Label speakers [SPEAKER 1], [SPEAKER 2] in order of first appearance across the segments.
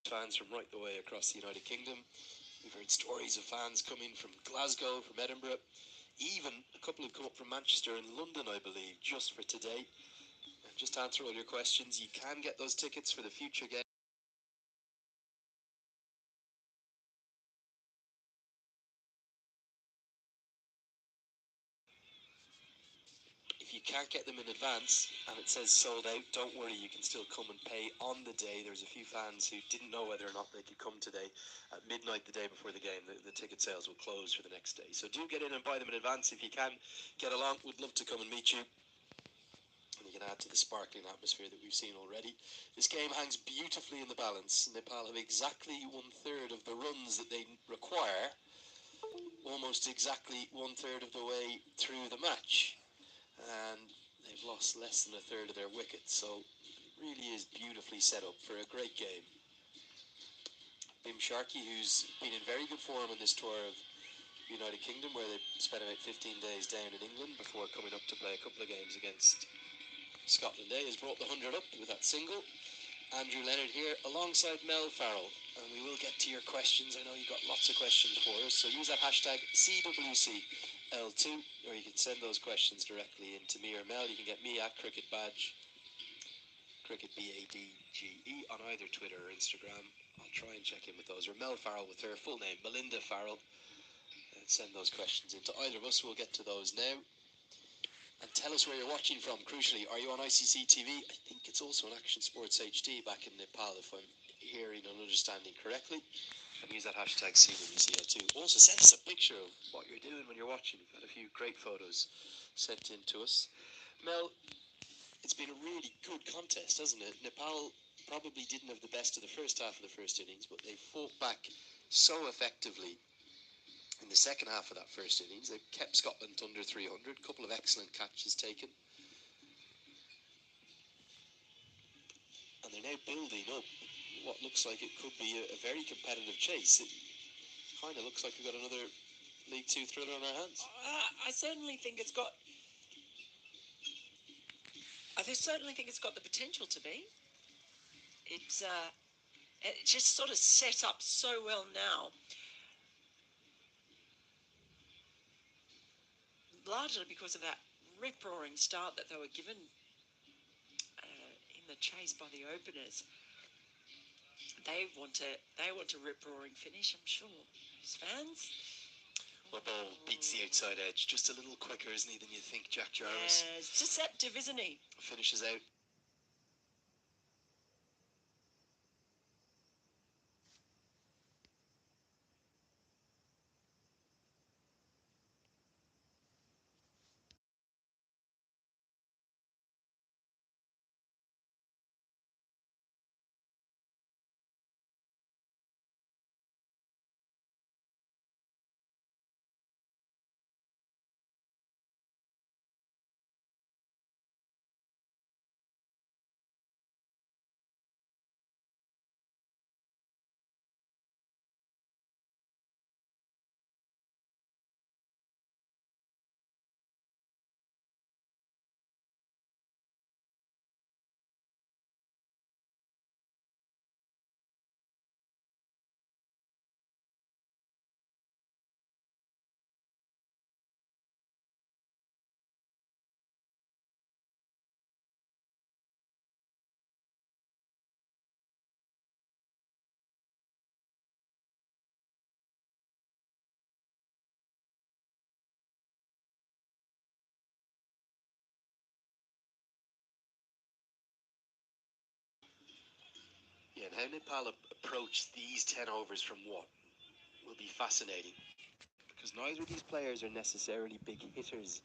[SPEAKER 1] fans from right the way across the United Kingdom. We've heard stories of fans coming from Glasgow, from Edinburgh, even a couple have come up from Manchester and London, I believe, just for today. And just to answer all your questions, you can get those tickets for the future game. If you can't get them in advance and it says sold out, don't worry, you can still come and pay on the day. There's a few fans who didn't know whether or not they could come today. At midnight the day before the game, the ticket sales will close for the next day. So do get in and buy them in advance if you can. Get along, we'd love to come and meet you. And you can add to the sparkling atmosphere that we've seen already. This game hangs beautifully in the balance. Nepal have exactly 1/3 of the runs that they require, almost exactly 1/3 of the way through the match. And they've lost less than 1/3 of their wickets, so it really is beautifully set up for a great game. Bim Sharkey, who's been in very good form in this tour of the United Kingdom, where they spent about 15 days down in England before coming up to play a couple of games against Scotland, has brought the 100 up with that single. Andrew Leonard here alongside Mel Farrell, and we will get to your questions. I know you've got lots of questions for us, so use that hashtag CWCL2, or you can send those questions directly into me or Mel. You can get me at Cricket Badge, Cricket BADGE, on either Twitter or Instagram. I'll try and check in with those, or Mel Farrell with her full name, Melinda Farrell, and send those questions into either of us. We'll get to those now. And tell us where you're watching from, crucially. Are you on ICC TV? I think it's also on Action Sports HD back in Nepal, if I'm hearing and understanding correctly. And use that hashtag CWCL2. Also, send us a picture of what you're doing when you're watching. We've had a few great photos sent in to us. Mel, it's been a really good contest, hasn't it? Nepal probably didn't have the best of the first half of the first innings, but they fought back so effectively in the second half of that first innings. They kept Scotland under 300, a couple of excellent catches taken. And they're now building up what looks like it could be a very competitive chase. It kind of looks like we've got another League Two thriller on our hands.
[SPEAKER 2] I certainly think it's got... I certainly think it's got the potential to be. It's just sort of set up so well now. Largely because of that rip-roaring start that they were given in the chase by the openers. They want a rip-roaring finish, I'm sure. As fans.
[SPEAKER 1] Well, ball beats the outside edge just a little quicker, isn't he, than you think, Jack Jarvis?
[SPEAKER 2] Yeah, it's deceptive, isn't he?
[SPEAKER 1] Finishes out. Yeah, and how Nepal approach these 10 overs from what will be fascinating. Because neither of these players are necessarily big hitters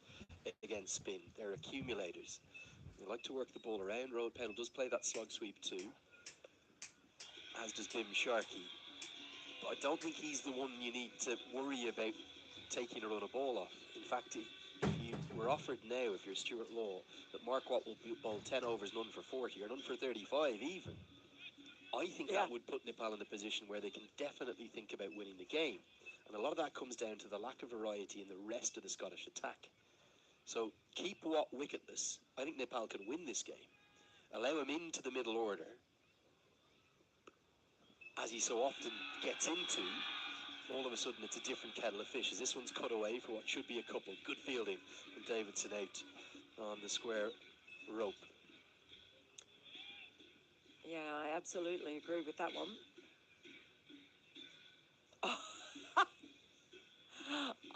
[SPEAKER 1] against spin. They're accumulators. They like to work the ball around. Road Pedal does play that slug sweep too, as does Bim Sharkey. But I don't think he's the one you need to worry about taking a run of ball off. In fact, if you were offered now, if you're Stuart Law, that Mark Watt will bowl 10 overs, none for 40, or none for 35 even, I think that would put Nepal in a position where they can definitely think about winning the game. And a lot of that comes down to the lack of variety in the rest of the Scottish attack. So keep Watt wicketless. I think Nepal can win this game. Allow him into the middle order. as he so often gets into, all of a sudden it's a different kettle of fish. As this one's cut away for what should be a couple. Good fielding from Davidson out on the square rope.
[SPEAKER 2] Yeah, I absolutely agree with that one.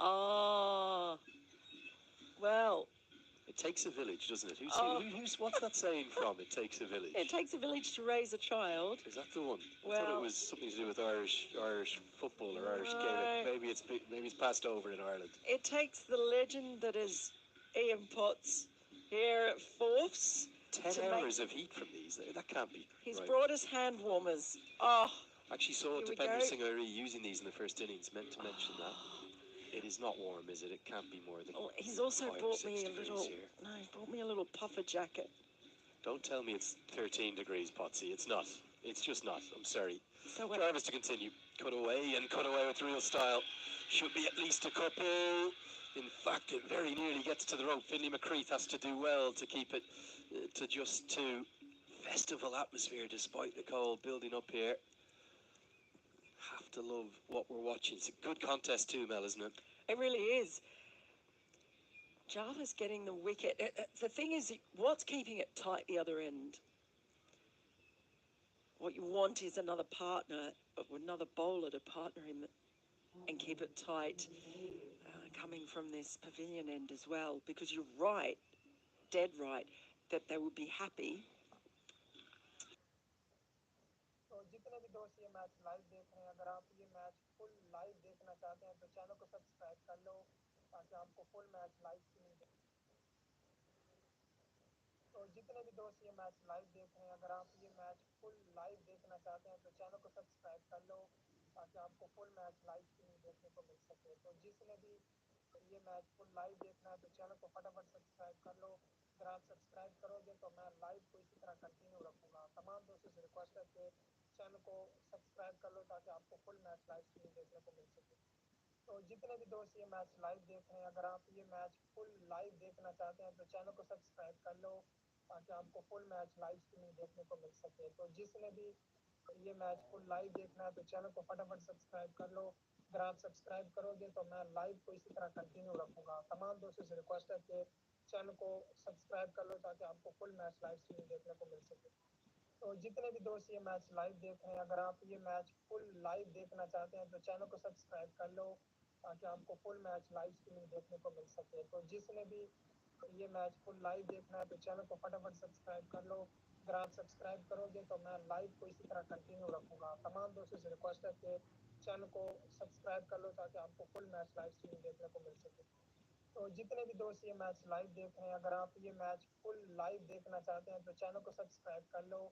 [SPEAKER 2] Oh, well,
[SPEAKER 1] It takes a village, doesn't it? What's that saying from? It takes a village.
[SPEAKER 2] it takes a village to raise a child.
[SPEAKER 1] Is that the one? I thought it was something to do with Irish football or Irish Gaelic. Maybe it's passed over in Ireland.
[SPEAKER 2] It takes the legend that is Ian Potts here at Fourths.
[SPEAKER 1] 10 hours of heat from these. That can't be.
[SPEAKER 2] He's
[SPEAKER 1] right.
[SPEAKER 2] brought us hand warmers. Oh,
[SPEAKER 1] actually saw Depender Singh using these in the first innings. Meant to mention that. It is not warm, is it? It can't be more than.
[SPEAKER 2] Well, he's also brought me a little.
[SPEAKER 1] Here.
[SPEAKER 2] No, he brought me a little puffer jacket.
[SPEAKER 1] Don't tell me it's 13 degrees, Potsy. It's not. It's just not. I'm sorry. So drivers to continue. Cut away with real style. Should be at least a couple. In fact, it very nearly gets to the rope. Finlay McCreath has to do well to keep it to just two. Festival atmosphere despite the cold building up here. Have to love what we're watching. It's a good contest too, Mel, isn't it?
[SPEAKER 2] It really is. Java's getting the wicket. The thing is, what's keeping it tight the other end? What you want is another partner, another bowler to partner him and keep it tight, coming from this pavilion end as well, because you're right, dead right, that they would be happy.
[SPEAKER 3] تو جتنے بھی دوست یہ match live دیکھ رہے ہیں اگر آپ یہ میچ فل لائیو دیکھنا چاہتے ہیں تو چینل کو سبسکرائب کر لو تاکہ آپ کو فل میچ لائیو سنیں دیں تو جتنے بھی دوست یہ میچ لائیو دیکھ رہے ہیں اگر آپ یہ میچ فل لائیو دیکھنا چاہتے ہیں تو چینل کو سبسکرائب کر لو تاکہ آپ کو فل میچ لائیو سنیں دیکھنے کو مل سکے تو جس نے بھی یہ میچ فل لائیو دیکھنا ہے تو چینل کو فٹافٹ سبسکرائب کر لو اگر آپ سبسکرائب کرو گے تو میں لائیو کو اسی طرح کنٹینیو رکھوں گا تمام دوستوں سے ریکویسٹ ہے کہ چینل کو سبسکرائب کر لو تاکہ آپ کو فل میچ لائیو اسٹریم دیکھنے کو مل سکے تو جتنے بھی دوست یہ میچ لائیو دیکھ رہے ہیں اگر آپ یہ میچ فل لائیو دیکھنا چاہتے ہیں تو چینل کو سبسکرائب کر لو تاکہ آپ کو فل میچ لائیو اسٹریم دیکھنے کو مل سکے تو جس نے بھی یہ میچ فل لائیو دیکھنا ہے تو چینل کو فٹافٹ سبسکرائب کر لو اگر آپ سبسکرائب کرو گے تو میں لائیو کو اسی طرح کنٹینیو رکھوں گا تمام دوستوں سے ریکویسٹ ہے کہ چینل کو سبسکرائب کر لو تاکہ آپ کو فل میچ لائیو اسٹریم دیکھنے کو مل سکے تو جتنے بھی دوست یہ میچ لائیو دیکھ رہے ہیں اگر آپ یہ میچ فل لائیو دیکھنا چاہتے ہیں تو چینل کو سبسکرائب کر لو تاکہ آپ کو فل میچ لائیو اسٹریم دیکھنے کو مل سکے تو جس نے بھی یہ میچ فل لائیو دیکھنا ہے تو چینل کو فٹافٹ سبسکرائب کر لو اگر آپ سبسکرائب کرو گے تو میں لائیو کو اسی طرح کنٹینیو رکھوں گا تمام دوستوں سے ریکویسٹ ہے کہ چینل کو سبسکرائب کر لو تاکہ آپ کو فل میچ لائیو اسٹریم دیکھنے کو مل سکے تو جتنے بھی دوست یہ میچ لائیو دیکھ رہے ہیں اگر آپ یہ میچ فل لائیو دیکھنا چاہتے ہیں تو چینل کو سبسکرائب کر لو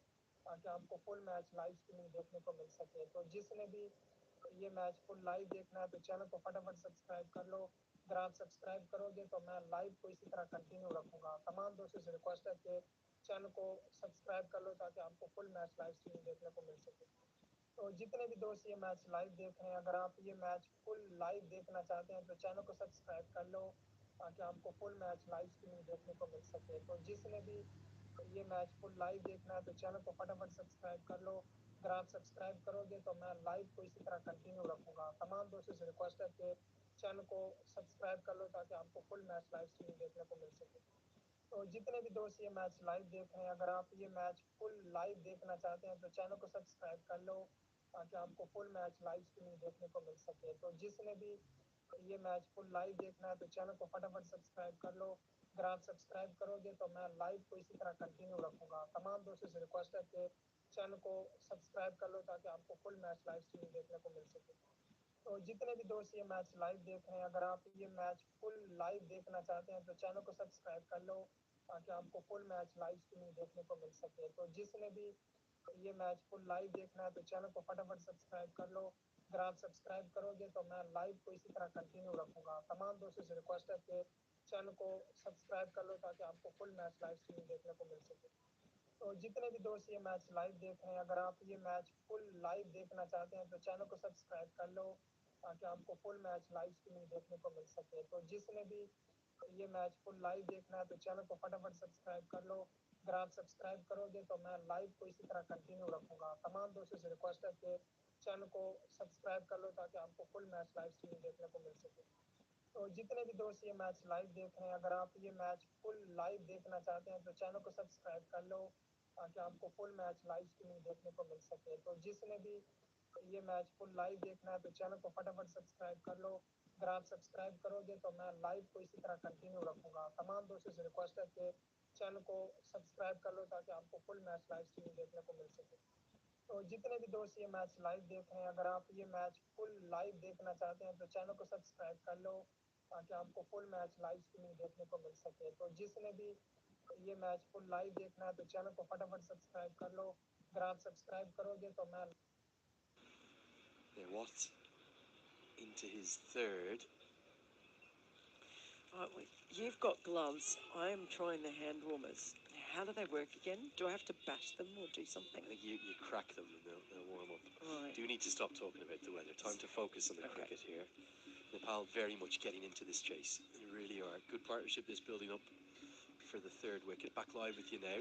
[SPEAKER 3] تاکہ آپ کو فل میچ لائیو اسٹریم دیکھنے کو مل سکے تو جس نے بھی یہ میچ فل لائیو دیکھنا ہے تو چینل کو فٹافٹ سبسکرائب کر لو اگر آپ سبسکرائب کرو گے تو میں لائیو کو اسی طرح کنٹینیو رکھوں گا تمام دوستوں سے ریکویسٹ ہے کہ چینل کو سبسکرائب کر لو تاکہ آپ کو فل میچ لائیو اسٹریم دیکھنے کو مل سکے تو جتنے بھی دوست یہ میچ لائیو دیکھ رہے ہیں اگر آپ یہ میچ فل لائیو دیکھنا چاہتے ہیں تو چینل کو سبسکرائب کر لو تاکہ آپ کو فل میچ لائیو اسٹریم دیکھنے کو مل سکے تو جس نے بھی یہ میچ فل لائیو دیکھنا ہے تو چینل کو فٹافٹ سبسکرائب کر لو اگر آپ سبسکرائب کرو گے تو میں لائیو کو اسی طرح کنٹینیو رکھوں گا تمام دوستوں سے ریکویسٹ ہے کہ چینل کو سبسکرائب کر لو تاکہ آپ کو فل میچ لائیو اسٹریم دیکھنے کو مل سکے تو جتنے بھی دوست یہ میچ لائیو دیکھ رہے ہیں اگر آپ یہ میچ فل لائیو دیکھنا چاہتے ہیں تو چینل کو سبسکرائب کر لو تاکہ آپ کو فل میچ لائیو اسٹریم دیکھنے کو مل سکے تو جس نے بھی یہ میچ فل لائیو دیکھنا ہے تو چینل کو فٹافٹ سبسکرائب کر لو اگر آپ سبسکرائب کرو گے تو میں لائیو کو اسی طرح کنٹینیو رکھوں گا تمام دوستوں سے ریکویسٹ ہے کہ چینل کو سبسکرائب کر لو تاکہ آپ کو فل میچ لائیو اسٹریم دیکھنے کو مل سکے تو جتنے بھی دوست یہ میچ لائیو دیکھ رہے ہیں اگر آپ یہ میچ فل لائیو دیکھنا چاہتے ہیں تو چینل کو سبسکرائب کر لو تاکہ آپ کو فل میچ لائیو اسٹریم دیکھنے کو مل سکے تو جس نے بھی یہ میچ فل لائیو دیکھنا ہے تو چینل کو فٹافٹ سبسکرائب کر لو اگر آپ سبسکرائب کرو گے تو میں لائیو کو اسی طرح کنٹینیو رکھوں گا تمام دوستوں سے ریکویسٹ ہے کہ چینل کو سبسکرائب کر لو تاکہ آپ کو فل میچ لائیو اسٹریم دیکھنے کو مل سکے تو جتنے بھی دوست یہ میچ لائیو دیکھ رہے ہیں اگر آپ یہ میچ فل لائیو دیکھنا چاہتے ہیں تو چینل کو سبسکرائب کر لو تاکہ آپ کو فل میچ لائیو اسٹریم دیکھنے کو مل سکے تو جس نے بھی یہ میچ فل لائیو دیکھنا ہے تو چینل کو فٹافٹ سبسکرائب کر لو اگر آپ سبسکرائب کرو گے تو میں لائیو کو اسی طرح کنٹینیو رکھوں گا تمام دوستوں سے ریکویسٹ ہے کہ चैनल को सब्सक्राइब कर लो ताकि आपको फुल मैच लाइव स्ट्रीमिंग देखने को मिल सके। तो जितने भी दोस्त ये मैच लाइव देख रहे हैं, अगर आप ये मैच फुल लाइव देखना चाहते हैं तो चैनल को सब्सक्राइब कर लो ताकि आपको फुल मैच लाइव स्ट्रीमिंग देखने को मिल सके। तो जिसने भी ये मैच फुल लाइव देखना है तो चैनल को फटाफट सब्सक्राइब कर लो। अगर आप सब्सक्राइब करोगे तो मैं लाइव को इसी तरह कंटिन्यू रखूंगा। तमाम दोस्तों से रिक्वेस्ट है कि चैनल को सब्सक्राइब कर लो ताकि आपको फुल मैच लाइव स्ट्रीमिंग देखने को मिल सके। तो जितने भी दोस्त ये मैच लाइव देख रहे हैं, अगर आप ये मैच फुल लाइव देखना चाहते हैं तो चैनल को सब्सक्राइब कर लो ताकि आपको फुल मैच लाइव स्ट्रीमिंग देखने को मिल सके। तो जिसने भी ये मैच फुल लाइव देखना है तो चैनल को फटाफट सब्सक्राइब कर लो। अगर आप सब्सक्राइब करोगे तो मैं
[SPEAKER 1] Watt into his third.
[SPEAKER 2] You've got gloves. I'm trying the hand warmers. How do they work again? Do I have to bash them or do something?
[SPEAKER 1] I think you crack them and they'll warm up.
[SPEAKER 2] Right.
[SPEAKER 1] Do need to stop talking about the weather. Time to focus on the cricket here. Nepal very much getting into this chase. They really are. Good partnership this building up for the third wicket. Back live with you now.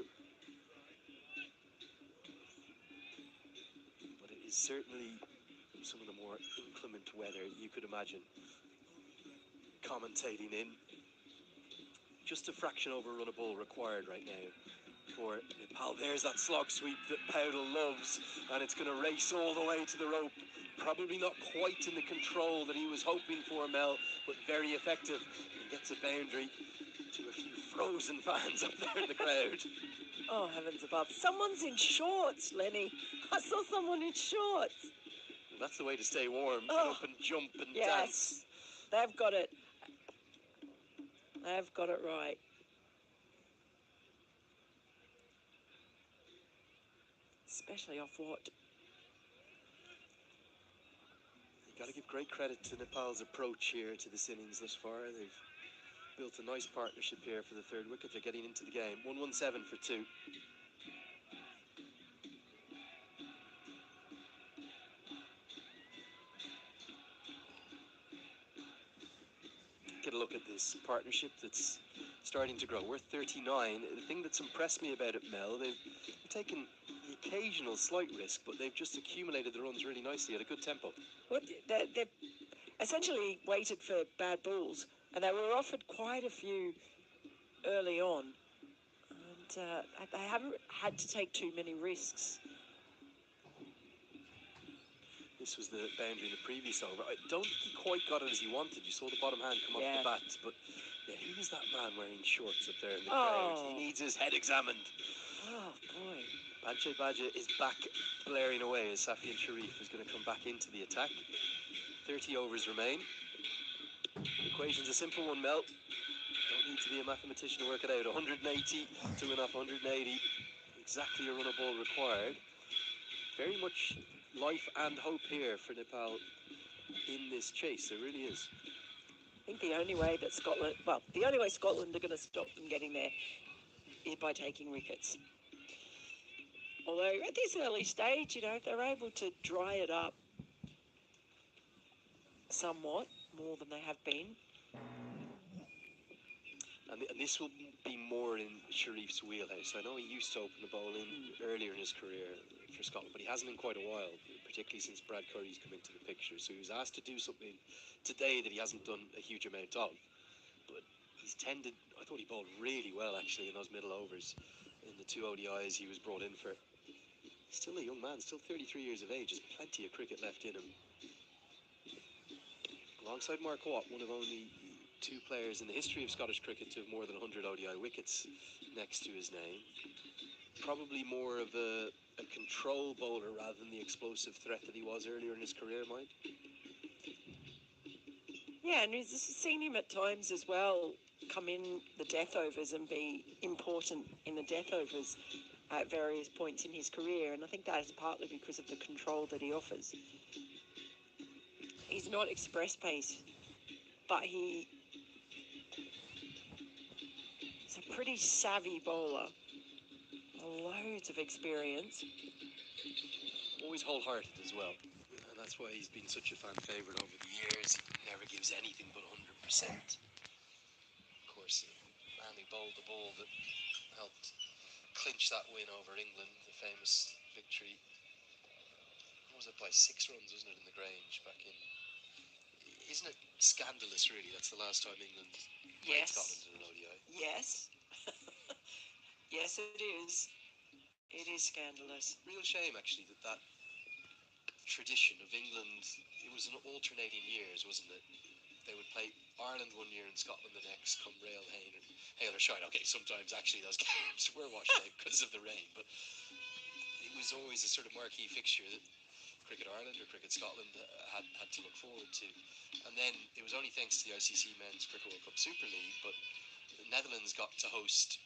[SPEAKER 1] But it is certainly some of the more inclement weather you could imagine commentating in. Just a fraction over run a ball required right now for Nepal. There's that slog sweep that Powdell loves, and it's going to race all the way to the rope. Probably not quite in the control that he was hoping for, Mel, but very effective. He gets a boundary to a few frozen fans up there in the crowd.
[SPEAKER 2] Oh, heavens above. Someone's in shorts, Lenny. I saw someone in shorts.
[SPEAKER 1] Well, that's the way to stay warm. Get up and jump and dance.
[SPEAKER 2] They've got it. They've got it right. Especially off what?
[SPEAKER 1] You've got to give great credit to Nepal's approach here to this innings thus far. They've built a nice partnership here for the third wicket. They're getting into the game. 117 for 2. Get a look at this partnership that's starting to grow. We're 39. The thing that's impressed me about it, Mel, they've taken the occasional slight risk, but they've just accumulated the runs really nicely at a good tempo.
[SPEAKER 2] Well, they've essentially waited for bad balls, and they were offered quite a few early on, and they haven't had to take too many risks.
[SPEAKER 1] This was the boundary in the previous over. I don't think he quite got it as he wanted. You saw the bottom hand come off the bat, but yeah, he was that man wearing shorts up there in the crowd. He needs his head examined.
[SPEAKER 2] Oh, boy.
[SPEAKER 1] Bache Baja is back blaring away as Safian Sharif is going to come back into the attack. 30 overs remain. The equation's a simple one, Mel. Don't need to be a mathematician to work it out. 180 to win off 180. Exactly a run a ball required. Very much life and hope here for Nepal in this chase. There really is.
[SPEAKER 2] I think the only way Scotland are going to stop them getting there is by taking wickets. Although at this early stage, if they're able to dry it up somewhat more than they have been.
[SPEAKER 1] And this will be more in Sharif's wheelhouse. I know he used to open the bowling earlier in his career for Scotland, but he hasn't in quite a while, particularly since Brad Curry's come into the picture. So he was asked to do something today that he hasn't done a huge amount of. But he's tended, I thought he bowled really well actually in those middle overs in the 2 ODIs he was brought in for. Still a young man, still 33 years of age, has plenty of cricket left in him. Alongside Mark Watt, one of only 2 players in the history of Scottish cricket to have more than 100 ODI wickets next to his name. Probably more of a control bowler rather than the explosive threat that he was earlier in his career, Mike.
[SPEAKER 2] Yeah, and we've seen him at times as well come in the death overs and be important in the death overs at various points in his career, and I think that is partly because of the control that he offers. He's not express pace, but he's a pretty savvy bowler. Loads of experience.
[SPEAKER 1] Always wholehearted as well. And that's why he's been such a fan favourite over the years. He never gives anything but 100%. Of course, the man who bowled the ball that helped clinch that win over England, the famous victory what was it, by 6 runs, wasn't it, in the Grange back in... Isn't it scandalous, really? That's the last time England played Scotland
[SPEAKER 2] Yes.
[SPEAKER 1] in an ODI.
[SPEAKER 2] Yes. Yes, it is. It is scandalous.
[SPEAKER 1] Real shame, actually, that tradition of England, it was an alternating years, wasn't it? They would play Ireland one year and Scotland the next, come hail or shine. Okay, sometimes actually those games were washed out because of the rain, but it was always a sort of marquee fixture that Cricket Ireland or Cricket Scotland had to look forward to. And then it was only thanks to the ICC Men's Cricket World Cup Super League, but the Netherlands got to host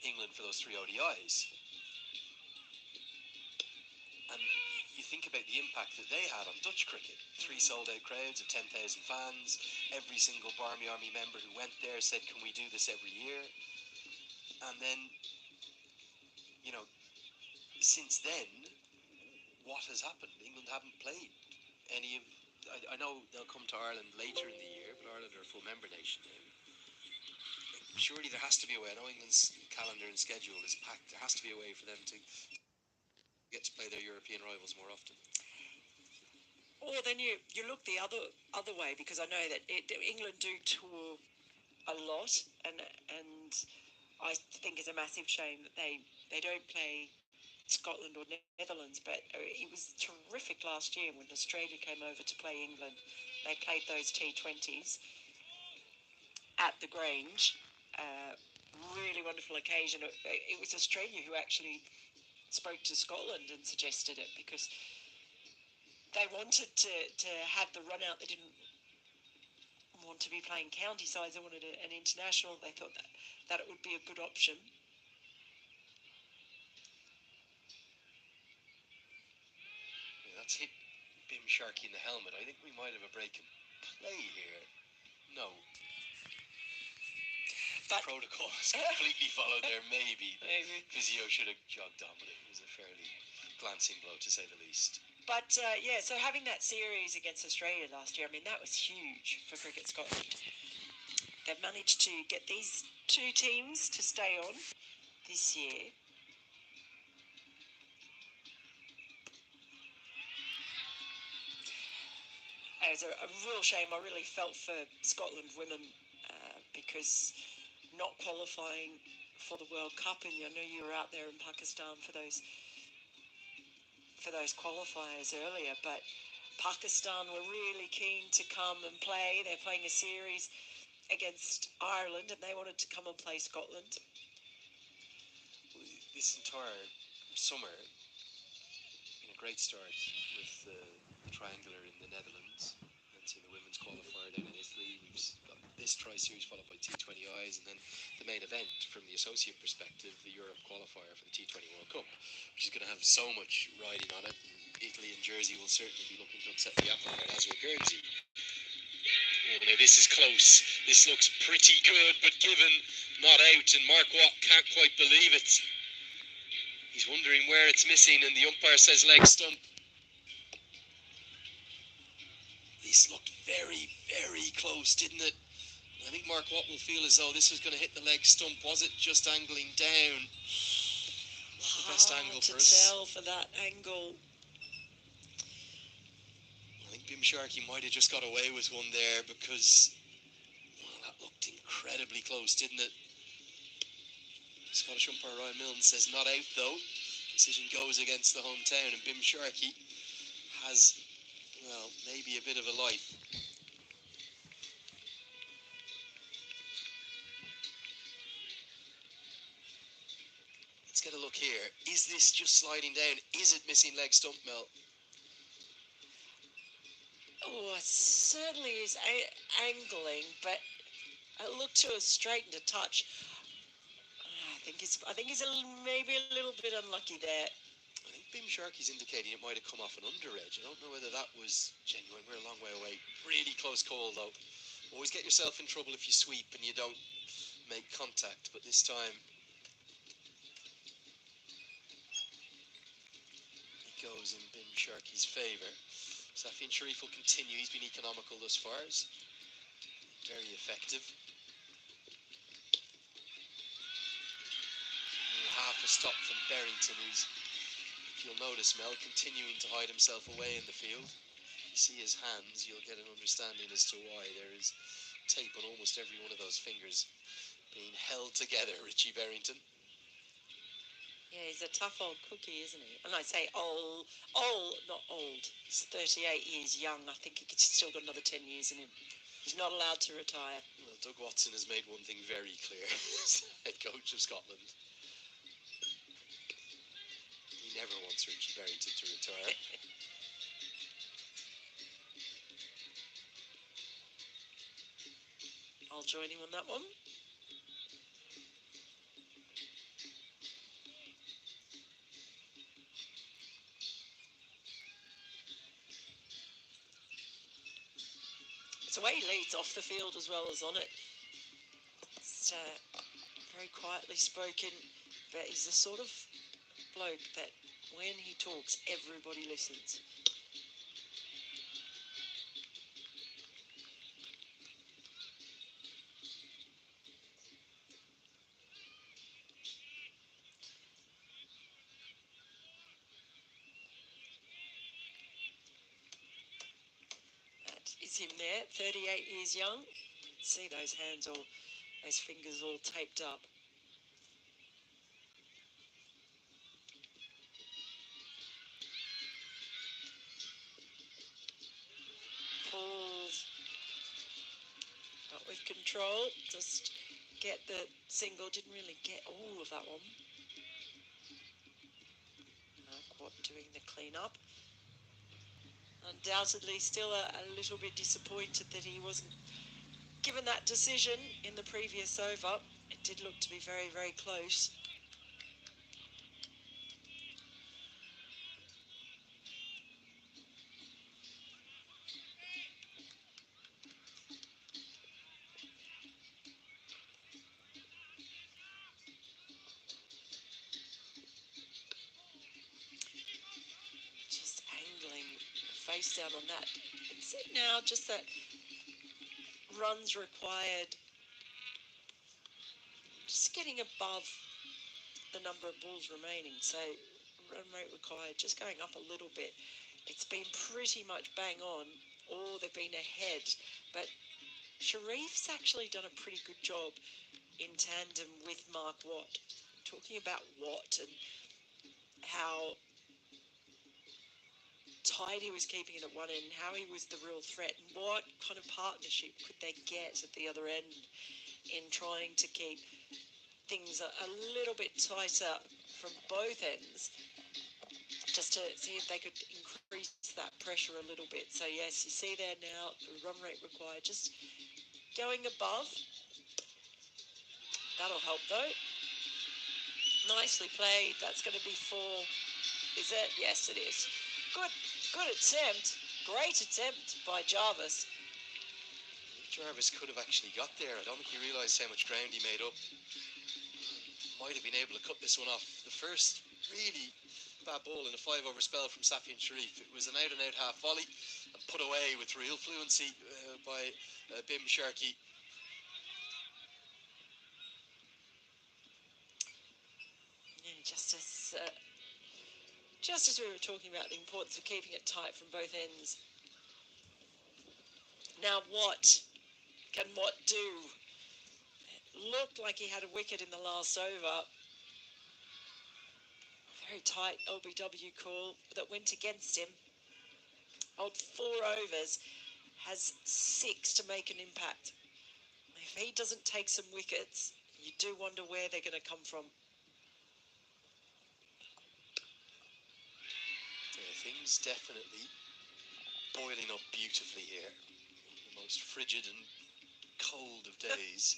[SPEAKER 1] England for those 3 ODIs. And you think about the impact that they had on Dutch cricket. 3 sold-out crowds of 10,000 fans. Every single Barmy Army member who went there said, can we do this every year? And then, you know, since then, what has happened? England haven't played any of... I know they'll come to Ireland later in the year, but Ireland are a full member nation now. Surely there has to be a way. I know England's calendar and schedule is packed. There has to be a way for them to get to play their European rivals more often.
[SPEAKER 2] Or then you look the other way, because I know that England do tour a lot, and I think it's a massive shame that they don't play Scotland or Netherlands, but it was terrific last year when Australia came over to play England. They played those T20s at the Grange. Really wonderful occasion. It was Australia who actually spoke to Scotland and suggested it, because they wanted to have the run out. They didn't want to be playing county sides. They wanted an international. They thought that it would be a good option.
[SPEAKER 1] Yeah, that's hit Bim Sharkey in the helmet. I think we might have a break in play here. No.
[SPEAKER 2] But
[SPEAKER 1] Protocol is completely followed there, maybe.
[SPEAKER 2] Maybe.
[SPEAKER 1] Physio should have jogged on, but it was a fairly glancing blow, to say the least.
[SPEAKER 2] But yeah, so having that series against Australia last year, I mean, that was huge for Cricket Scotland. They've managed to get these 2 teams to stay on this year. It was a real shame. I really felt for Scotland women because not qualifying for the World Cup, and I know you were out there in Pakistan for those qualifiers earlier, but Pakistan were really keen to come and play. They're playing a series against Ireland, and they wanted to come and play Scotland.
[SPEAKER 1] This entire summer been a great start with the triangular in the Netherlands, and seeing the women's qualifier down in Italy. We've got this tri-series followed by T20Is, and then the main event from the associate perspective, the Europe qualifier for the T20 World Cup, which is going to have so much riding on it. And Italy and Jersey will certainly be looking to upset the apple cart, as will Guernsey. Oh, now this is close. This looks pretty good, but given not out, and Mark Watt can't quite believe it. He's wondering where it's missing, and the umpire says leg stump. This looked very, very close, didn't it? I think Mark Watt will feel as though this was going to hit the leg stump. Was it just angling down? Not the best angle for us.
[SPEAKER 2] Hard to tell for that angle.
[SPEAKER 1] I think Bim Sharkey might have just got away with one there, because well, that looked incredibly close, didn't it? Scottish umpire Ryan Milne says not out though. Decision goes against the hometown, and Bim Sharkey has, well, maybe a bit of a life. Let's get a look here. Is this just sliding down? Is it missing leg stump, Mel?
[SPEAKER 2] Oh, it certainly is angling, but it looked to have straightened a touch. I think he's maybe a little bit unlucky there.
[SPEAKER 1] I think Bim Sharkey's indicating it might have come off an under edge. I don't know whether that was genuine. We're a long way away. Really close call though. Always get yourself in trouble if you sweep and you don't make contact, but this time it goes in Bim Sharkey's favour. Safian Sharif will continue. He's been economical thus far. He's very effective. Half a stop from Berrington, who's you'll notice Mel continuing to hide himself away in the field. If you see his hands, you'll get an understanding as to why. There is tape on almost every one of those fingers being held together, Richie Berrington.
[SPEAKER 2] Yeah, he's a tough old cookie, isn't he? And I say old, not old. He's 38 years young. I think he's still got another 10 years in him. He's not allowed to retire.
[SPEAKER 1] Well, Doug Watson has made one thing very clear as head coach of Scotland. He never wants Richie Berrington to retire.
[SPEAKER 2] I'll join him on that one. It's the way he leads off the field as well as on it. It's very quietly spoken, but he's the sort of bloke that when he talks, everybody listens. That is him there, 38 years young. See those hands all, those fingers all taped up. Pulls, but with control, just get the single. Didn't really get all of that one. Quad doing the clean-up. Undoubtedly still a little bit disappointed that he wasn't given that decision in the previous over. It did look to be very, very close. Just angling face down on that. It's it now, just that runs required. Just getting above the number of balls remaining. So run rate required just going up a little bit. It's been pretty much bang on, or they've been ahead. But Sharif's actually done a pretty good job in tandem with Mark Watt. Talking about Watt and how tight he was keeping it at one end, how he was the real threat, and what kind of partnership could they get at the other end in trying to keep things a little bit tighter from both ends, just to see if they could increase that pressure a little bit. So yes, you see there now the run rate required just going above. That'll help though. Nicely played. That's going to be 4. Is it? Yes, it is. Good attempt. Great attempt by Jarvis.
[SPEAKER 1] Jarvis could have actually got there. I don't think he realised how much ground he made up. Might have been able to cut this one off. The first really bad ball in a 5-over spell from Safian Sharif. It was an out-and-out half volley and put away with real fluency by Bim Sharkey.
[SPEAKER 2] Yeah, just as we were talking about the importance of keeping it tight from both ends. Now what can Watt do? It looked like he had a wicket in the last over. Very tight LBW call that went against him. Old 4 overs, has 6 to make an impact. If he doesn't take some wickets, you do wonder where they're going to come from.
[SPEAKER 1] Yeah, things definitely boiling up beautifully here. The most frigid and cold of days.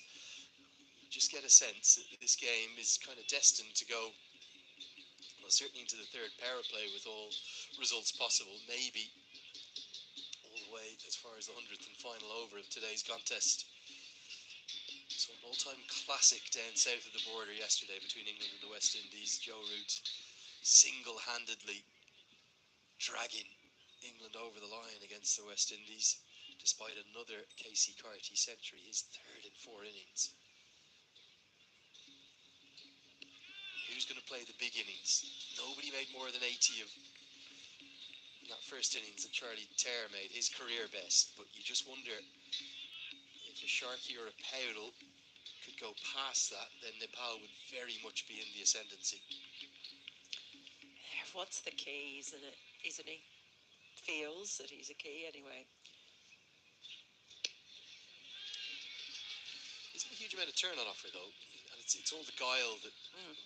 [SPEAKER 1] You just get a sense that this game is kind of destined to go, well, certainly into the third power play with all results possible, maybe all the way as far as the 100th and final over of today's contest. So an all-time classic down south of the border yesterday between England and the West Indies. Joe Root single-handedly dragging England over the line against the West Indies, despite another Casey Carty century, his 3rd in 4 innings. Who who's going to play the big innings. Nobody made more than 80 of in that first innings that Charlie Terre made his career best. But you just wonder if a Sharkey or a Powell could go past that, then Nepal would very much be in the ascendancy.
[SPEAKER 2] What's the key, isn't it? Isn't he? Feels that he's a key anyway.
[SPEAKER 1] Isn't a huge amount of turn on offer though, and it's all the guile that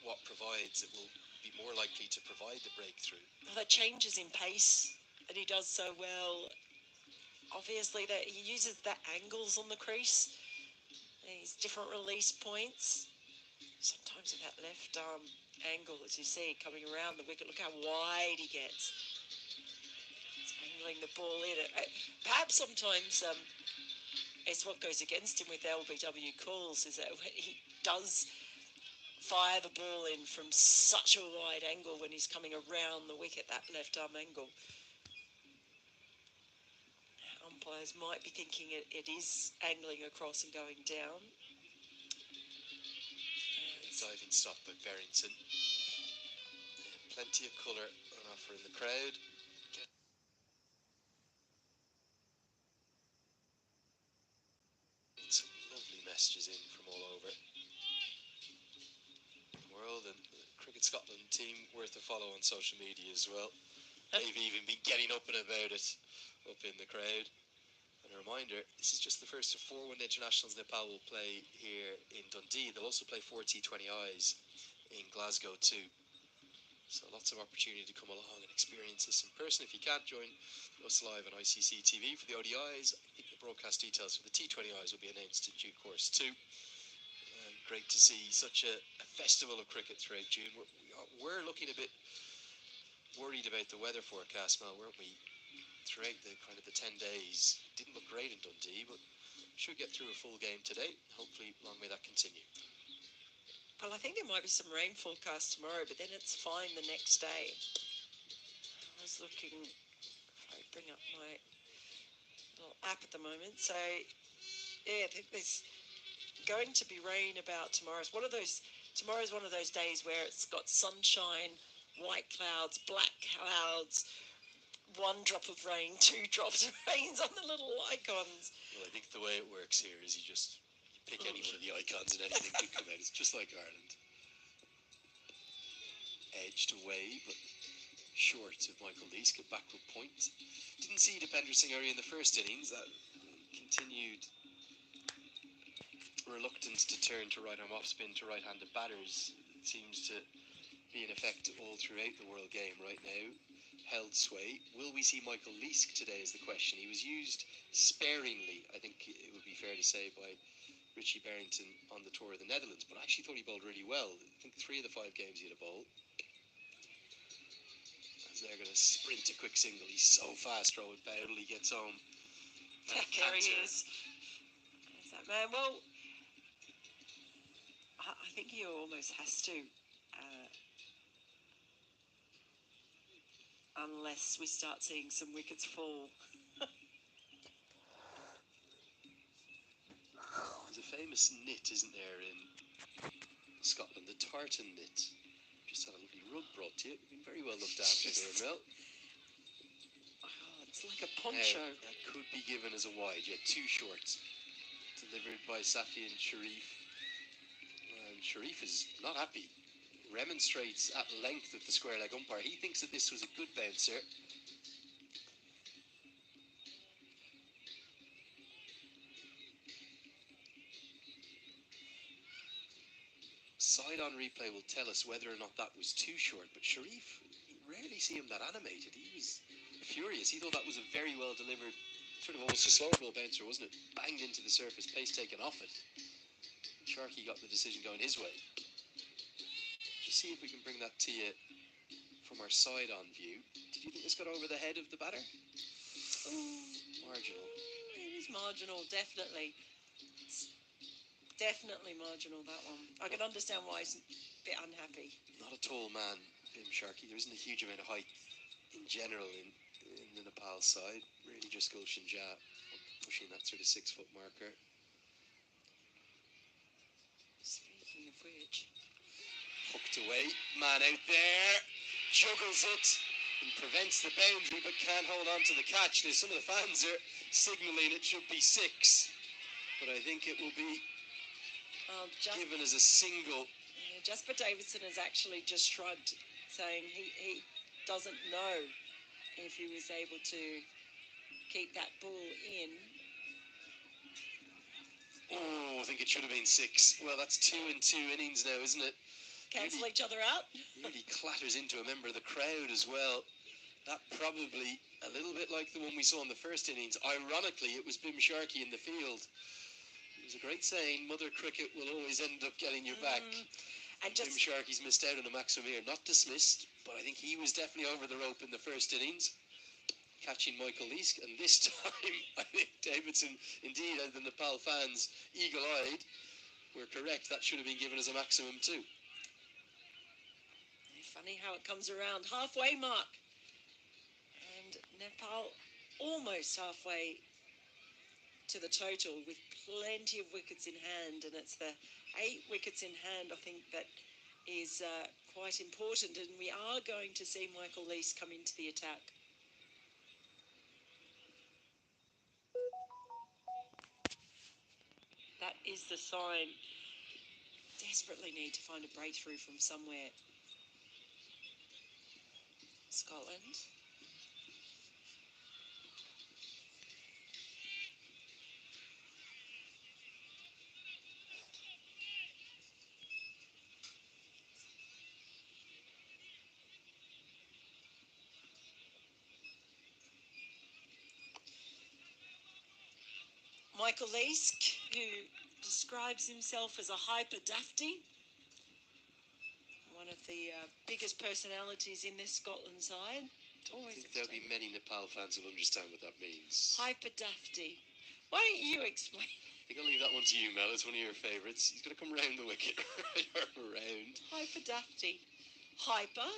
[SPEAKER 1] what provides that will be more likely to provide the breakthrough.
[SPEAKER 2] Well, that changes in pace that he does so well. Obviously, that he uses the angles on the crease. These different release points. Sometimes with that left arm angle, as you see, coming around the wicket. Look how wide he gets. It's angling the ball in. Perhaps sometimes it's what goes against him with LBW calls, is that he does fire the ball in from such a wide angle when he's coming around the wicket, that left arm angle. Umpires might be thinking it is angling across and going down.
[SPEAKER 1] Diving stop by Barrington. Plenty of colour on offer in the crowd. Some lovely messages in from all over the world, and the Cricket Scotland team worth a follow on social media as well. They've even been getting up and about it up in the crowd. And a reminder, this is just the first of 4 one-day internationals Nepal will play here in Dundee. They'll also play 4 T20Is in Glasgow too. So lots of opportunity to come along and experience this in person. If you can't join us live on ICC TV for the ODIs, I think the broadcast details for the T20Is will be announced in due course too. Great to see such a festival of cricket throughout June. We're looking a bit worried about the weather forecast, Mel, weren't we? Throughout the kind of the 10 days, didn't look great in Dundee, but should get through a full game today. Hopefully, long may that continue.
[SPEAKER 2] Well, I think there might be some rain forecast tomorrow, but then it's fine the next day. I was looking, if I bring up my little app at the moment, so yeah, I think there's going to be rain about tomorrow. Tomorrow's one of those days where it's got sunshine, white clouds, black clouds, 1 drop of rain, 2 drops of rain on the little icons.
[SPEAKER 1] Well, I think the way it works here is you pick any one of the icons and anything could come out. It's just like Ireland. Edged away, but short of Michael Leask at backward point. Didn't see Dipender Singh early in the first innings. That continued reluctance to turn to right-arm off-spin to right-handed batters. It seems to be in effect all throughout the World Game right now. Held sway. Will we see Michael Leask today is the question. He was used sparingly, I think it would be fair to say, by Richie Barrington on the tour of the Netherlands, but I actually thought he bowled really well. I think 3 of the 5 games he had a bowl. As they're going to sprint a quick single. He's so fast, Rowan Powell. He gets home.
[SPEAKER 2] There he is. There's that man. Well, I think he almost has to, unless we start seeing some wickets fall.
[SPEAKER 1] There's a famous knit, isn't there, in Scotland, the tartan knit. Just had a lovely rug brought to you. Been very well looked after here, Mel.
[SPEAKER 2] Oh, it's like a poncho.
[SPEAKER 1] That could be given as a wide. Yeah, 2 shorts. Delivered by Safi and Sharif. And Sharif is not happy. Remonstrates at length with the square leg umpire. He thinks that this was a good bouncer. Side-on replay will tell us whether or not that was too short, but Sharif, you rarely see him that animated. He was furious. He thought that was a very well delivered, sort of almost a slow ball bouncer, wasn't it? Banged into the surface, pace taken off it. Sharkey got the decision going his way. Just see if we can bring that to you from our side-on view. Did you think this got over the head of the batter? Marginal.
[SPEAKER 2] It is marginal, definitely. Definitely marginal, that one. I can understand why he's a bit unhappy.
[SPEAKER 1] Not a tall man, Bim Sharkey. There isn't a huge amount of height in general in the Nepal side. Really just Gulshan Jah pushing that sort of 6-foot marker.
[SPEAKER 2] Speaking of which,
[SPEAKER 1] Hooked Knocked away. Man out there. Juggles it. And prevents the boundary but can't hold on to the catch. Now some of the fans are signalling it should be 6. But I think it will be given as a single.
[SPEAKER 2] Jasper Davidson has actually just shrugged, saying he doesn't know if he was able to keep that ball in.
[SPEAKER 1] Oh, I think it should have been 6. Well, that's 2 in 2 innings now, isn't it?
[SPEAKER 2] Cancel each other out.
[SPEAKER 1] Nearly clatters into a member of the crowd as well. That probably a little bit like the one we saw in the first innings. Ironically, it was Bim Sharkey in the field. It was a great saying, Mother Cricket will always end up getting you back. And Bim Sharkey's missed out on a maximum here. Not dismissed, but I think he was definitely over the rope in the first innings, catching Michael Leask. And this time, I think Davidson, indeed, and the Nepal fans, eagle-eyed, were correct. That should have been given as a maximum too.
[SPEAKER 2] Funny how it comes around. Halfway mark. And Nepal almost halfway to the total with plenty of wickets in hand. And it's the 8 wickets in hand, I think, that is quite important. And we are going to see Michael Leask come into the attack. That is the sign. Desperately need to find a breakthrough from somewhere. Scotland. Michael Leask, who describes himself as a hyper-dafty, one of the biggest personalities in this Scotland side.
[SPEAKER 1] I think there'll be many Nepal fans who'll understand what that means.
[SPEAKER 2] Hyper-dafty. Why don't you explain?
[SPEAKER 1] I think I'll leave that one to you, Mel. It's one of your favourites. He's going to come round the wicket. Right around.
[SPEAKER 2] Hyper-dafty. Hyper,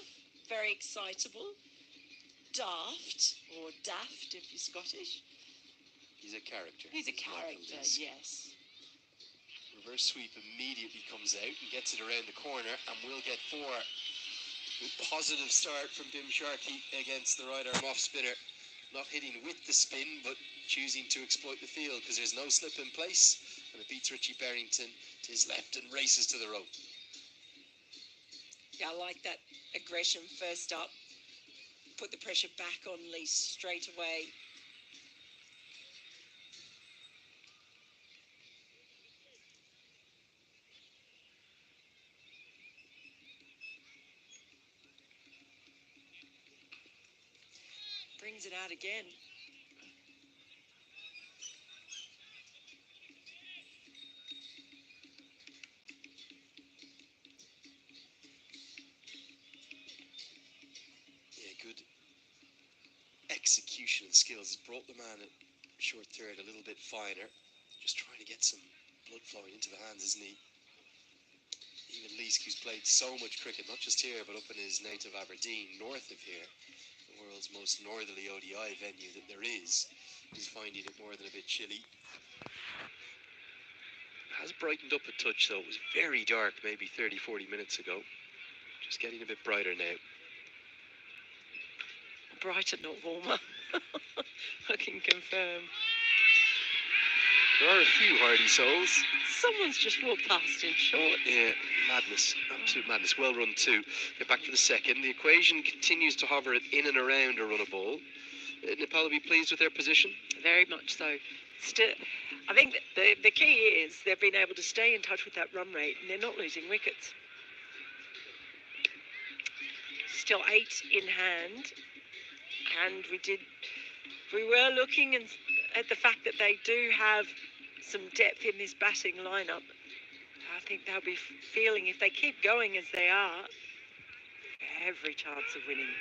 [SPEAKER 2] very excitable. Daft, or daft if you're Scottish.
[SPEAKER 1] He's a character.
[SPEAKER 2] He's a character, yes.
[SPEAKER 1] Reverse sweep immediately comes out and gets it around the corner, and we'll get 4. A positive start from Bim Sharkey against the right arm off spinner. Not hitting with the spin, but choosing to exploit the field because there's no slip in place, and it beats Richie Barrington to his left and races to the rope.
[SPEAKER 2] Yeah, I like that aggression first up. Put the pressure back on Leask straight away. Brings it out again.
[SPEAKER 1] Yeah, good execution and skills. He's brought the man at short third a little bit finer. Just trying to get some blood flowing into the hands, isn't he? Even Leask, who's played so much cricket, not just here, but up in his native Aberdeen, north of here, the world's most northerly ODI venue that there is, he's finding it more than a bit chilly. Has brightened up a touch, though. It was very dark maybe 30, 40 minutes ago. Just getting a bit brighter now.
[SPEAKER 2] Brighter, not warmer. I can confirm.
[SPEAKER 1] There are a few hardy souls.
[SPEAKER 2] Someone's just walked past in short.
[SPEAKER 1] Yeah, madness. Absolute madness. Well run too. Get back for the second. The equation continues to hover in and around a run a ball. Nepal will be pleased with their position?
[SPEAKER 2] Very much so. Still, I think the key is they've been able to stay in touch with that run rate and they're not losing wickets. Still 8 in hand. And we were looking at the fact that they do have some depth in this batting lineup. I think they'll be feeling, if they keep going as they are, every chance of winning.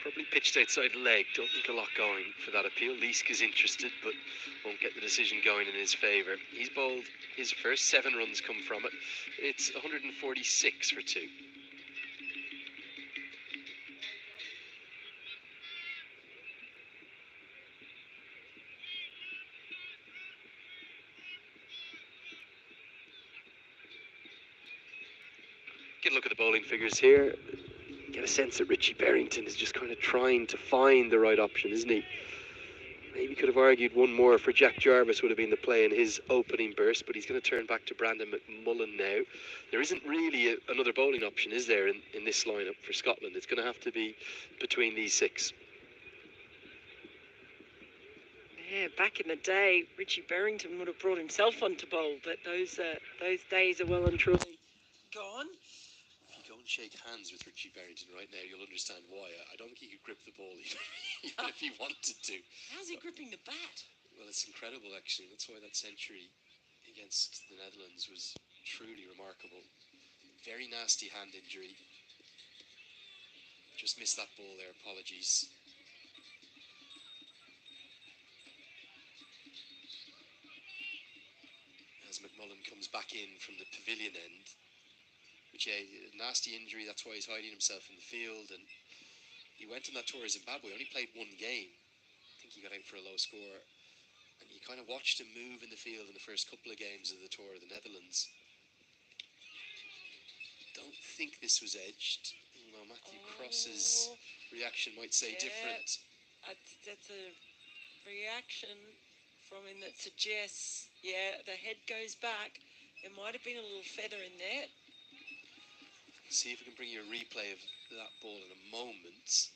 [SPEAKER 1] Probably pitched outside leg. Don't think a lot going for that appeal. Leask is interested, but won't get the decision going in his favour. He's bowled his first 7 runs come from it. It's 146 for 2. Get a look at the bowling figures here. Get a sense that Richie Berrington is just kind of trying to find the right option, isn't he? Maybe could have argued one more for Jack Jarvis would have been the play in his opening burst, but he's going to turn back to Brandon McMullen now. There isn't really another bowling option, is there, in this lineup for Scotland? It's going to have to be between these six.
[SPEAKER 2] Yeah, back in the day, Richie Berrington would have brought himself onto bowl, but those days are well and truly gone.
[SPEAKER 1] If you go and shake hands with Richie Berrington right now, you'll understand why. I don't think he could grip the ball even if he wanted to.
[SPEAKER 2] How's he gripping the bat?
[SPEAKER 1] Well, it's incredible, actually. That's why that century against the Netherlands was truly remarkable. Very nasty hand injury. Just missed that ball there, apologies. As McMullen comes back in from the pavilion end, which a nasty injury, that's why he's hiding himself in the field. And he went on that tour of Zimbabwe, only played one game. I think he got out for a low score. And you kind of watched him move in the field in the first couple of games of the tour of the Netherlands. Don't think this was edged. Well, Matthew Cross's reaction might say different.
[SPEAKER 2] That's a reaction from him that suggests, yeah, the head goes back. There might have been a little feather in there.
[SPEAKER 1] See if we can bring you a replay of that ball in a moment.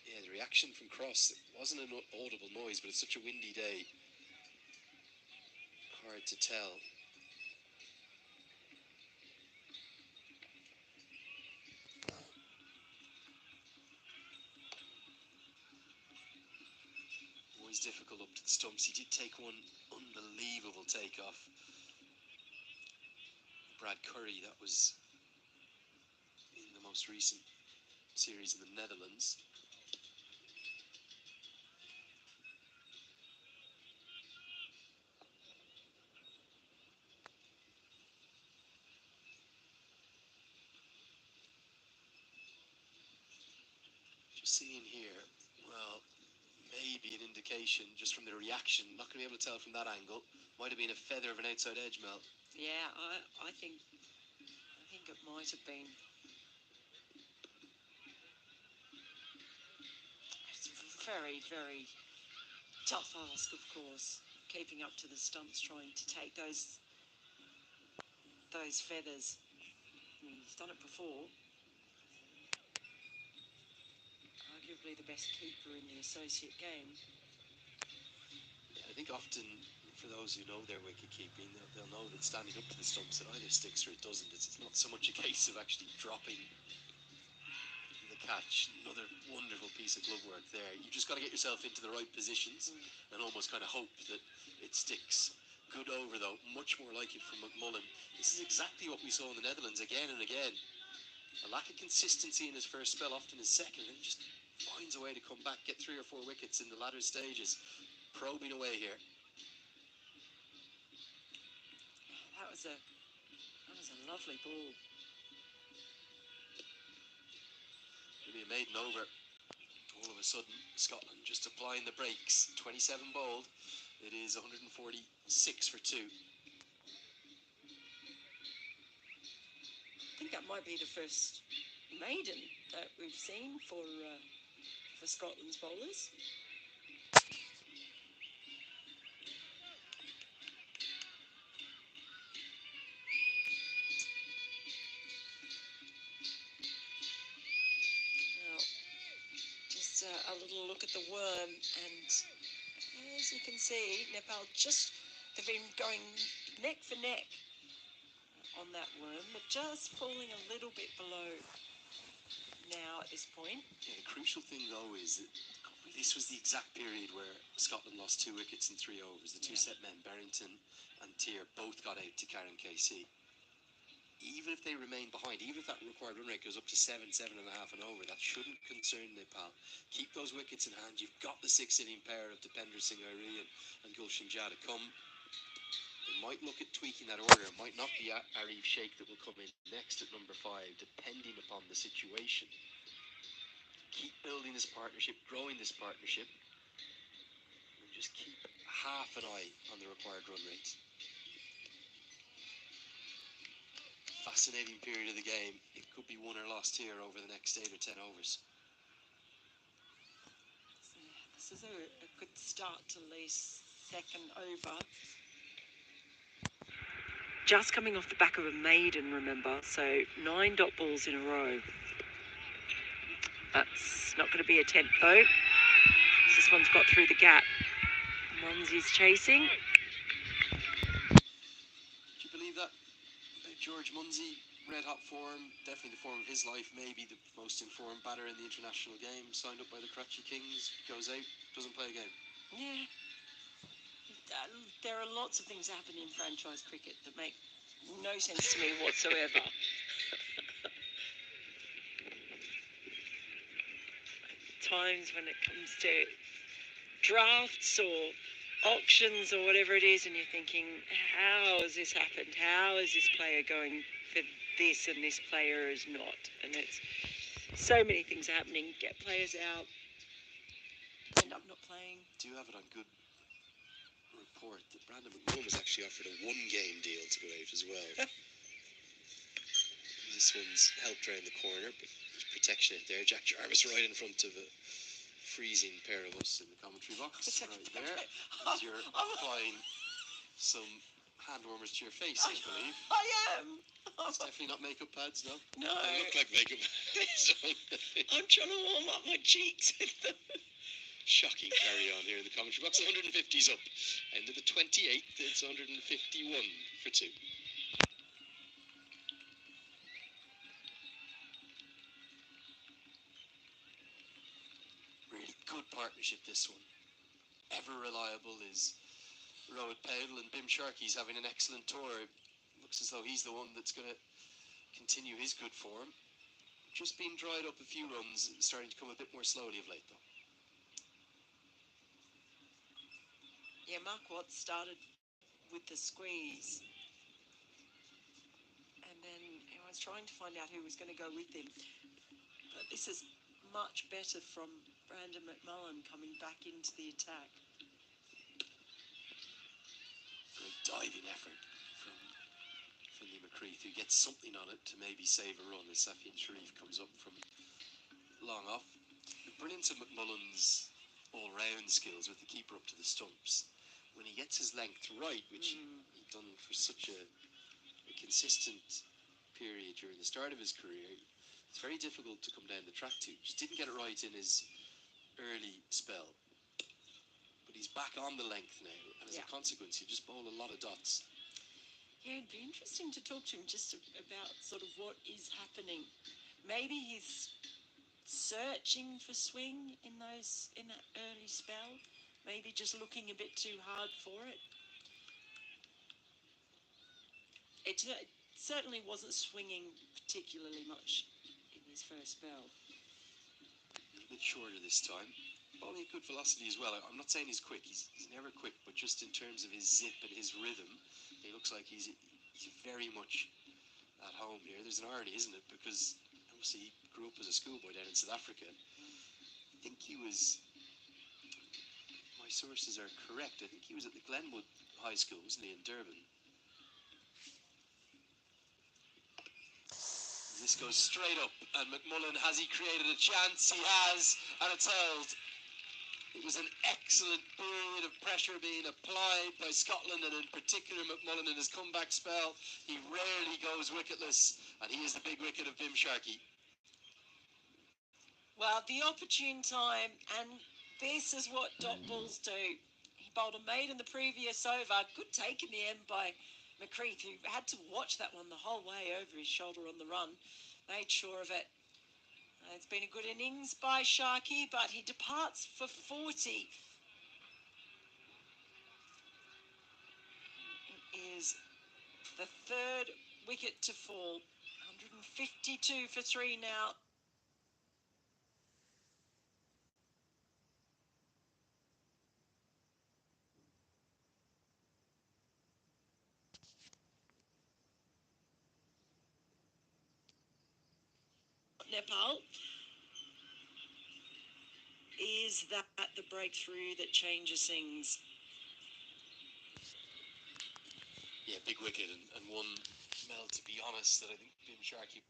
[SPEAKER 1] Yeah, the reaction from Cross, it wasn't an audible noise, but it's such a windy day. Hard to tell. Always difficult up to the stumps. He did take one unbelievable takeoff. Brad Curry, that was in the most recent series in the Netherlands. Just seeing here, well, maybe an indication just from the reaction. Not going to be able to tell from that angle. Might have been a feather of an outside edge, Mel.
[SPEAKER 2] Yeah, I think it might have been. It's a very, very tough ask, of course, keeping up to the stumps, trying to take those feathers. He's done it before. Arguably the best keeper in the associate game.
[SPEAKER 1] Yeah, I think often, for those who know their wicket keeping, they'll know that standing up to the stumps, it either sticks or it doesn't. It's not so much a case of actually dropping the catch. Another wonderful piece of glove work there. You just got to get yourself into the right positions and almost kind of hope that it sticks. Good over though, much more like it from McMullen. This is exactly what we saw in the Netherlands again and again. A lack of consistency in his first spell, often his second, and just finds a way to come back, get 3 or 4 wickets in the latter stages. Probing away here.
[SPEAKER 2] That was a lovely ball.
[SPEAKER 1] Maybe a maiden over. All of a sudden, Scotland just applying the brakes. 27 bowled. It is 146 for 2.
[SPEAKER 2] I think that might be the first maiden that we've seen for Scotland's bowlers. Now, just a little look at the worm, and as you can see, Nepal they've been going neck for neck on that worm, but just falling a little bit below now at this point.
[SPEAKER 1] Yeah, the crucial thing though is that this was the exact period where Scotland lost 2 wickets in 3 overs. The 2 set men, Berrington and Tier, both got out to Karen KC. Even if they remain behind, even if that required run rate goes up to 7, 7.5 and over, that shouldn't concern Nepal. Keep those wickets in hand. You've got the 6-inning pair of Dipender Singh Airi and Gulshan Jah to come. They might look at tweaking that order. It might not be Arif Sheikh that will come in next at number 5, depending upon the situation. Keep building this partnership, growing this partnership, and just keep half an eye on the required run rates. Fascinating period of the game. It could be won or lost here over the next 8 or 10 overs.
[SPEAKER 2] This is a good start to Lee's second over. Just coming off the back of a maiden, remember, so 9 dot balls in a row. That's not going to be a 10th though. This one's got through the gap. Munsey's chasing.
[SPEAKER 1] Do you believe that? George Munsey, red hot form, definitely the form of his life, maybe the most informed batter in the international game, signed up by the Karachi Kings, goes out, doesn't play a game.
[SPEAKER 2] Yeah. There are lots of things happening in franchise cricket that make no sense to me whatsoever. Times when it comes to drafts or auctions or whatever it is, and you're thinking, how has this happened? How is this player going for this and this player is not? And it's so many things happening. Get players out, end up not playing.
[SPEAKER 1] Do you have it on good report that Brandon McMullen was actually offered a 1-game deal to go out as well? This one's helped around the corner, but there's protection out there. Jack Jarvis right in front of a freezing pair of us in the commentary box. Right there. As you're applying some hand warmers to your face, I believe.
[SPEAKER 2] I am.
[SPEAKER 1] It's definitely not makeup pads, no?
[SPEAKER 2] No.
[SPEAKER 1] They look like makeup pads.
[SPEAKER 2] I'm trying to warm up my cheeks with them.
[SPEAKER 1] Shocking carry on here in the commentary box. 150's up. End of the 28th, it's 151 for 2. Really good partnership, this one. Ever reliable is Rohit Patel, and Bim Sharkey's having an excellent tour. Looks as though he's the one that's going to continue his good form. Just been dried up a few runs, starting to come a bit more slowly of late, though.
[SPEAKER 2] Yeah, Mark Watts started with the squeeze, and then he was trying to find out who was going to go with him. But this is much better from Brandon McMullen coming back into the attack.
[SPEAKER 1] Great diving effort from Finley McCreath, who gets something on it to maybe save a run as Safian Sharif comes up from long off. The brilliance of McMullen's all-round skills with the keeper up to the stumps. When he gets his length right, which he'd done for such a consistent period during the start of his career, it's very difficult to come down the track to. Just didn't get it right in his early spell. But he's back on the length now, and as a consequence, he just bowl a lot of dots.
[SPEAKER 2] Yeah, it'd be interesting to talk to him just about sort of what is happening. Maybe he's searching for swing in that early spell. Maybe just looking a bit too hard for it. It certainly wasn't swinging particularly much in his first spell.
[SPEAKER 1] A bit shorter this time. Bowling good velocity as well. I'm not saying he's quick. He's never quick, but just in terms of his zip and his rhythm, he looks like he's very much at home here. There's an irony, isn't it? Because obviously he grew up as a schoolboy down in South Africa. I think he was, my sources are correct, I think he was at the Glenwood High School, wasn't he, in Durban? This goes straight up, and McMullen, has he created a chance? He has, and it's held. It was an excellent period of pressure being applied by Scotland, and in particular McMullen in his comeback spell. He rarely goes wicketless, and he is the big wicket of Bim Sharkey.
[SPEAKER 2] Well, the opportune time, and this is what dot balls do. He bowled a maid in the previous over. Good take in the end by McCreath, who had to watch that one the whole way over his shoulder on the run. Made sure of it. It's been a good innings by Sharkey, but he departs for 40. It is the third wicket to fall. 152 for 3 now. Nepal. Is that the breakthrough that changes things?
[SPEAKER 1] Yeah, big wicket, and one, Mel, to be honest, that I think Bim Sharkey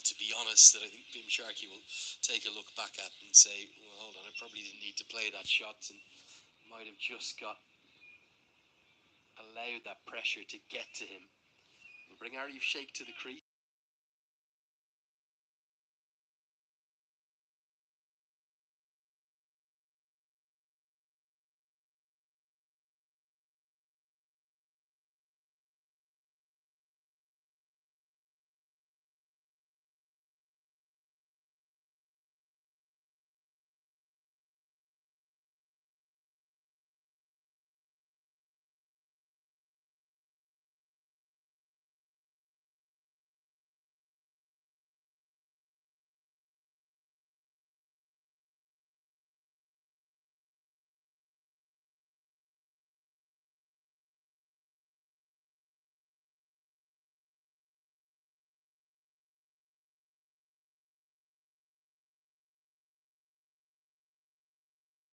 [SPEAKER 1] to be honest, that I think Bim Sharkey will take a look back at and say, well, hold on, I probably didn't need to play that shot and might have just allowed that pressure to get to him. We'll bring Arif Sheikh to the crease.